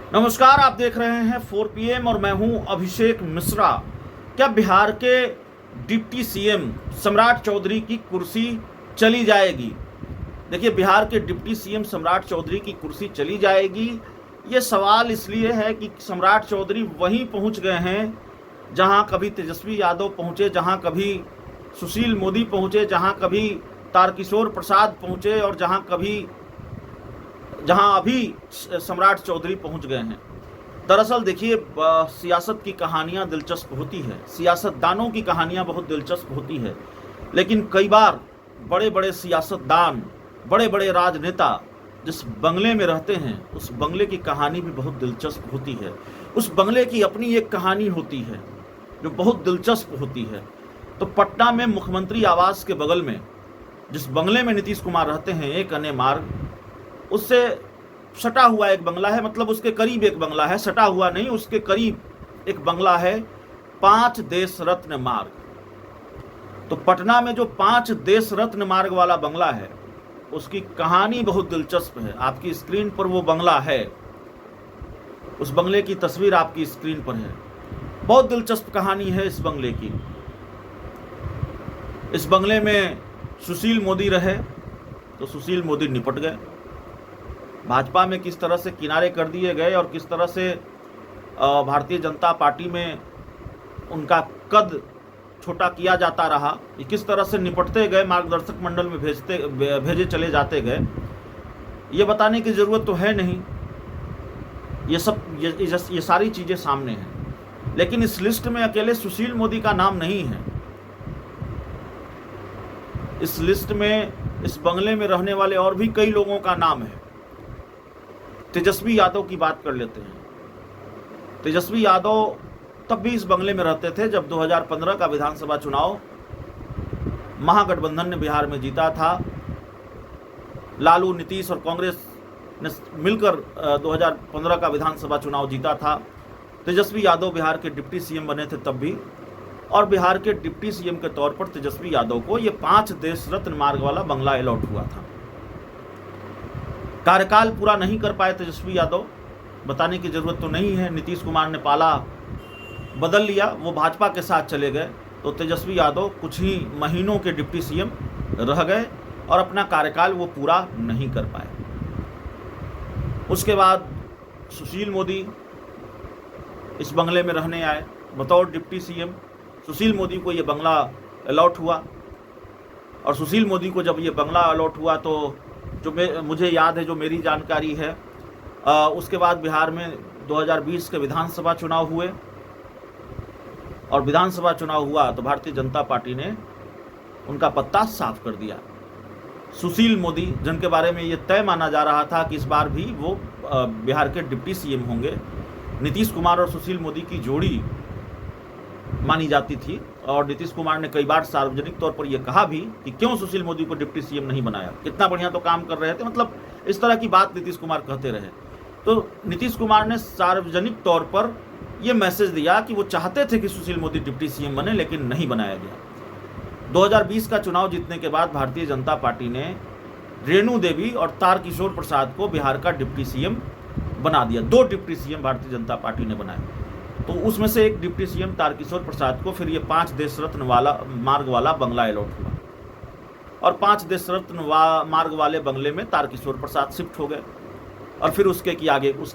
नमस्कार, आप देख रहे हैं 4 PM और मैं हूं अभिषेक मिश्रा। क्या बिहार के डिप्टी सीएम सम्राट चौधरी की कुर्सी चली जाएगी? देखिए, बिहार के डिप्टी सीएम सम्राट चौधरी की कुर्सी चली जाएगी, ये सवाल इसलिए है कि सम्राट चौधरी वहीं पहुंच गए हैं जहां कभी तेजस्वी यादव पहुंचे, जहां कभी सुशील मोदी पहुंचे, जहां कभी तारकिशोर प्रसाद पहुंचे और जहां अभी सम्राट चौधरी पहुंच गए हैं। दरअसल देखिए, सियासत की कहानियां दिलचस्प होती है, सियासतदानों की कहानियां बहुत दिलचस्प होती है, लेकिन कई बार बड़े बड़े सियासतदान, बड़े बड़े राजनेता जिस बंगले में रहते हैं उस बंगले की कहानी भी बहुत दिलचस्प होती है। उस बंगले की अपनी एक कहानी होती है जो बहुत दिलचस्प होती है। तो पटना में मुख्यमंत्री आवास के बगल में जिस बंगले में नीतीश कुमार रहते हैं, एक अन्य मार्ग, उससे सटा हुआ एक बंगला है, मतलब उसके करीब एक बंगला है, सटा हुआ नहीं, उसके करीब एक बंगला है 5 देश रत्न मार्ग। तो पटना में जो 5 देश रत्न मार्ग वाला बंगला है उसकी कहानी बहुत दिलचस्प है। आपकी स्क्रीन पर वो बंगला है, उस बंगले की तस्वीर आपकी स्क्रीन पर है। बहुत दिलचस्प कहानी है इस बंगले की। इस बंगले में सुशील मोदी रहे तो सुशील मोदी निपट गए, भाजपा में किस तरह से किनारे कर दिए गए और किस तरह से भारतीय जनता पार्टी में उनका कद छोटा किया जाता रहा, ये किस तरह से निपटते गए, मार्गदर्शक मंडल में भेजे चले जाते गए, ये बताने की ज़रूरत तो है नहीं। ये सारी चीज़ें सामने हैं, लेकिन इस लिस्ट में अकेले सुशील मोदी का नाम नहीं है। इस लिस्ट में इस बंगले में रहने वाले और भी कई लोगों का नाम है। तेजस्वी यादव की बात कर लेते हैं। तेजस्वी यादव तब भी इस बंगले में रहते थे जब 2015 का विधानसभा चुनाव महागठबंधन ने बिहार में जीता था। लालू, नीतीश और कांग्रेस ने मिलकर 2015 का विधानसभा चुनाव जीता था। तेजस्वी यादव बिहार के डिप्टी सीएम बने थे तब भी, और बिहार के डिप्टी सीएम के तौर पर तेजस्वी यादव को ये 5 देश रत्न मार्ग वाला बंगला अलॉट हुआ था। कार्यकाल पूरा नहीं कर पाए तेजस्वी यादव, बताने की जरूरत तो नहीं है। नीतीश कुमार ने पाला बदल लिया, वो भाजपा के साथ चले गए, तो तेजस्वी यादव कुछ ही महीनों के डिप्टी सीएम रह गए और अपना कार्यकाल वो पूरा नहीं कर पाए। उसके बाद सुशील मोदी इस बंगले में रहने आए बतौर डिप्टी सीएम। सुशील मोदी को ये बंगला अलॉट हुआ, और सुशील मोदी को जब ये बंगला अलॉट हुआ तो जो मुझे याद है, जो मेरी जानकारी है, उसके बाद बिहार में 2020 के विधानसभा चुनाव हुए, और विधानसभा चुनाव हुआ तो भारतीय जनता पार्टी ने उनका पत्ता साफ कर दिया। सुशील मोदी, जिनके बारे में ये तय माना जा रहा था कि इस बार भी वो बिहार के डिप्टी सीएम होंगे, नीतीश कुमार और सुशील मोदी की जोड़ी मानी जाती थी, और नीतीश कुमार ने कई बार सार्वजनिक तौर पर यह कहा भी कि क्यों सुशील मोदी को डिप्टी सीएम नहीं बनाया, कितना बढ़िया तो काम कर रहे थे, मतलब इस तरह की बात नीतीश कुमार कहते रहे। तो नीतीश कुमार ने सार्वजनिक तौर पर यह मैसेज दिया कि वो चाहते थे कि सुशील मोदी डिप्टी सीएम बने, लेकिन नहीं बनाया गया। 2020 का चुनाव जीतने के बाद भारतीय जनता पार्टी ने रेणु देवी और तारकिशोर प्रसाद को बिहार का डिप्टी सीएम बना दिया। 2 deputy CM Bharatiya Janata party ने बनाए, तो उसमें से एक डिप्टी सीएम तारकिशोर प्रसाद को फिर ये 5 देश रत्न मार्ग वाला बंगला अलॉट हुआ, और 5 देश रत्न मार्ग वाले बंगले में तारकिशोर प्रसाद शिफ्ट हो गए। और फिर उसके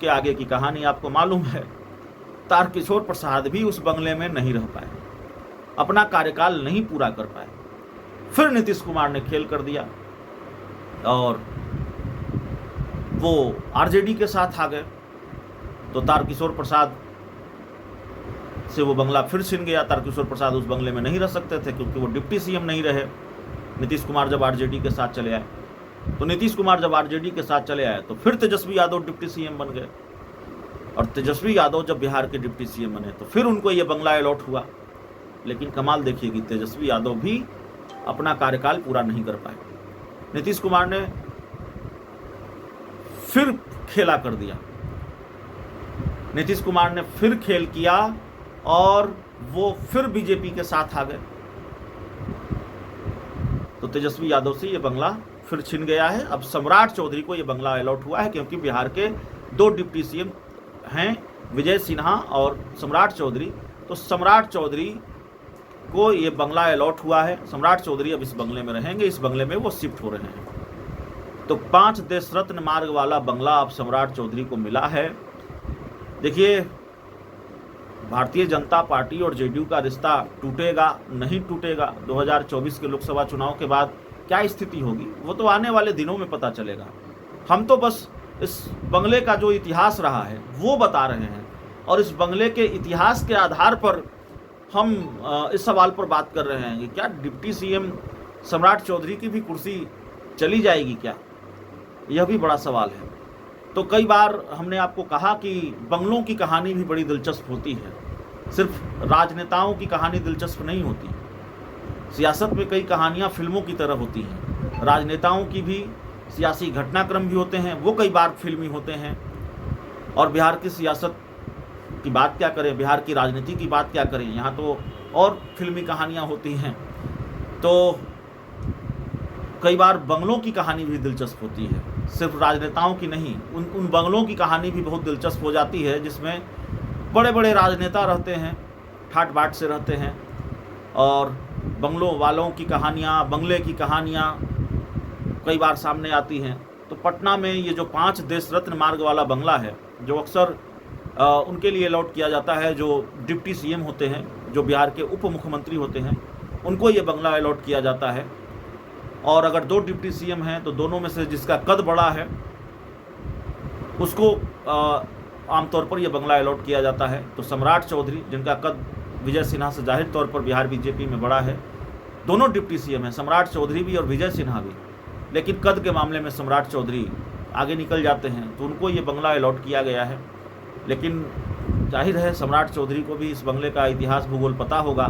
आगे की कहानी आपको मालूम है। तारकिशोर प्रसाद भी उस बंगले में नहीं रह पाए, अपना कार्यकाल नहीं पूरा कर पाए। फिर नीतीश कुमार ने खेल कर दिया और वो आरजेडी के साथ आ गए, तो तारकिशोर प्रसाद से वो बंगला फिर छिन गया। तारकिशोर प्रसाद उस बंगले में नहीं रह सकते थे क्योंकि वो डिप्टी सीएम नहीं रहे। नीतीश कुमार जब आरजेडी के साथ चले आए, तो फिर तेजस्वी यादव डिप्टी सीएम बन गए, और तेजस्वी यादव जब बिहार के डिप्टी सीएम बने तो फिर उनको ये बंगला अलॉट हुआ। लेकिन कमाल देखिए कि तेजस्वी यादव भी अपना कार्यकाल पूरा नहीं कर पाए। नीतीश कुमार ने फिर खेला कर दिया, नीतीश कुमार ने फिर खेल किया और वो फिर बीजेपी के साथ आ गए। तो तेजस्वी यादव से ये बंगला फिर छिन गया है। अब सम्राट चौधरी को ये बंगला अलॉट हुआ है क्योंकि बिहार के 2 डिप्टी सीएम हैं विजय सिन्हा और सम्राट चौधरी। तो सम्राट चौधरी को ये बंगला अलॉट हुआ है। सम्राट चौधरी अब इस बंगले में रहेंगे, इस बंगले में वो शिफ्ट हो रहे हैं। तो 5 देश रत्न मार्ग वाला बंगला अब सम्राट चौधरी को मिला है। देखिए, भारतीय जनता पार्टी और जेडीयू का रिश्ता टूटेगा नहीं टूटेगा, 2024 के लोकसभा चुनाव के बाद क्या स्थिति होगी वो तो आने वाले दिनों में पता चलेगा। हम तो बस इस बंगले का जो इतिहास रहा है वो बता रहे हैं, और इस बंगले के इतिहास के आधार पर हम इस सवाल पर बात कर रहे हैं कि क्या डिप्टी सीएम सम्राट चौधरी की भी कुर्सी चली जाएगी क्या, यह भी बड़ा सवाल है। तो कई बार हमने आपको कहा कि बंगलों की कहानी भी बड़ी दिलचस्प होती है, सिर्फ राजनेताओं की कहानी दिलचस्प नहीं होती। सियासत में कई कहानियां फिल्मों की तरह होती हैं। राजनेताओं की भी सियासी घटनाक्रम भी होते हैं, वो कई बार फिल्मी होते हैं। और बिहार की सियासत की बात क्या करें, बिहार की राजनीति की बात क्या करें, यहाँ तो और फिल्मी कहानियाँ होती हैं। तो कई बार बंगलों की कहानी भी दिलचस्प होती है, सिर्फ राजनेताओं की नहीं। उन बंगलों की कहानी भी बहुत दिलचस्प हो जाती है जिसमें बड़े बड़े राजनेता रहते हैं, ठाट बाट से रहते हैं, और बंगलों वालों की कहानियाँ, बंगले की कहानियाँ कई बार सामने आती हैं। तो पटना में ये जो 5 देश रत्न मार्ग वाला बंगला है, जो अक्सर उनके लिए अलॉट किया जाता है जो डिप्टी सीएम होते हैं, जो बिहार के उप मुख्यमंत्री होते हैं, उनको ये बंगला अलॉट किया जाता है। और अगर 2 डिप्टी सीएम हैं तो दोनों में से जिसका कद बड़ा है उसको आमतौर पर यह बंगला अलॉट किया जाता है। तो सम्राट चौधरी, जिनका कद विजय सिन्हा से जाहिर तौर पर बिहार बीजेपी में बड़ा है, दोनों डिप्टी सीएम हैं, सम्राट चौधरी भी और विजय सिन्हा भी, लेकिन कद के मामले में सम्राट चौधरी आगे निकल जाते हैं, तो उनको ये बंगला अलॉट किया गया है। लेकिन जाहिर है सम्राट चौधरी को भी इस बंगले का इतिहास भूगोल पता होगा,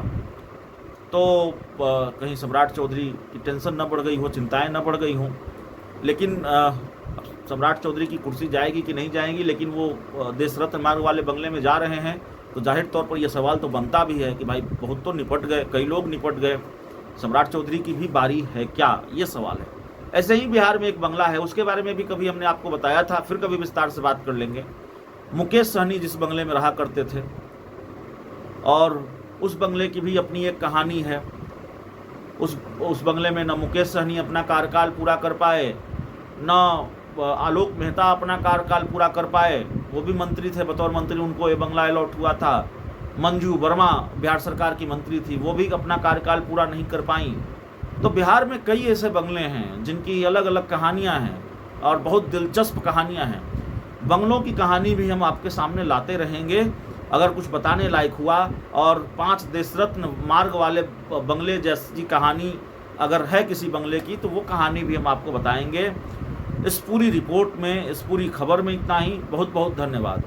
तो कहीं सम्राट चौधरी की टेंशन न बढ़ गई हो, चिंताएं न बढ़ गई हों। लेकिन सम्राट चौधरी की कुर्सी जाएगी कि नहीं जाएगी, लेकिन वो देश रत्न मार्ग वाले बंगले में जा रहे हैं, तो जाहिर तौर पर यह सवाल तो बनता भी है कि भाई बहुत तो निपट गए, कई लोग निपट गए, सम्राट चौधरी की भी बारी है क्या, ये सवाल है। ऐसे ही बिहार में एक बंगला है, उसके बारे में भी कभी हमने आपको बताया था, फिर कभी विस्तार से बात कर लेंगे। मुकेश सहनी जिस बंगले में रहा करते थे, और उस बंगले की भी अपनी एक कहानी है। उस बंगले में न मुकेश सहनी अपना कार्यकाल पूरा कर पाए, न आलोक मेहता अपना कार्यकाल पूरा कर पाए, वो भी मंत्री थे, बतौर मंत्री उनको ये बंगला अलॉट हुआ था। मंजू वर्मा बिहार सरकार की मंत्री थी, वो भी अपना कार्यकाल पूरा नहीं कर पाई। तो बिहार में कई ऐसे बंगले हैं जिनकी अलग अलग कहानियां हैं और बहुत दिलचस्प कहानियां हैं। बंगलों की कहानी भी हम आपके सामने लाते रहेंगे। अगर कुछ बताने लायक हुआ और 5 देश रत्न मार्ग वाले बंगले जैसी कहानी अगर है किसी बंगले की, तो वो कहानी भी हम आपको बताएंगे। इस पूरी रिपोर्ट में, इस पूरी खबर में इतना ही। बहुत बहुत धन्यवाद।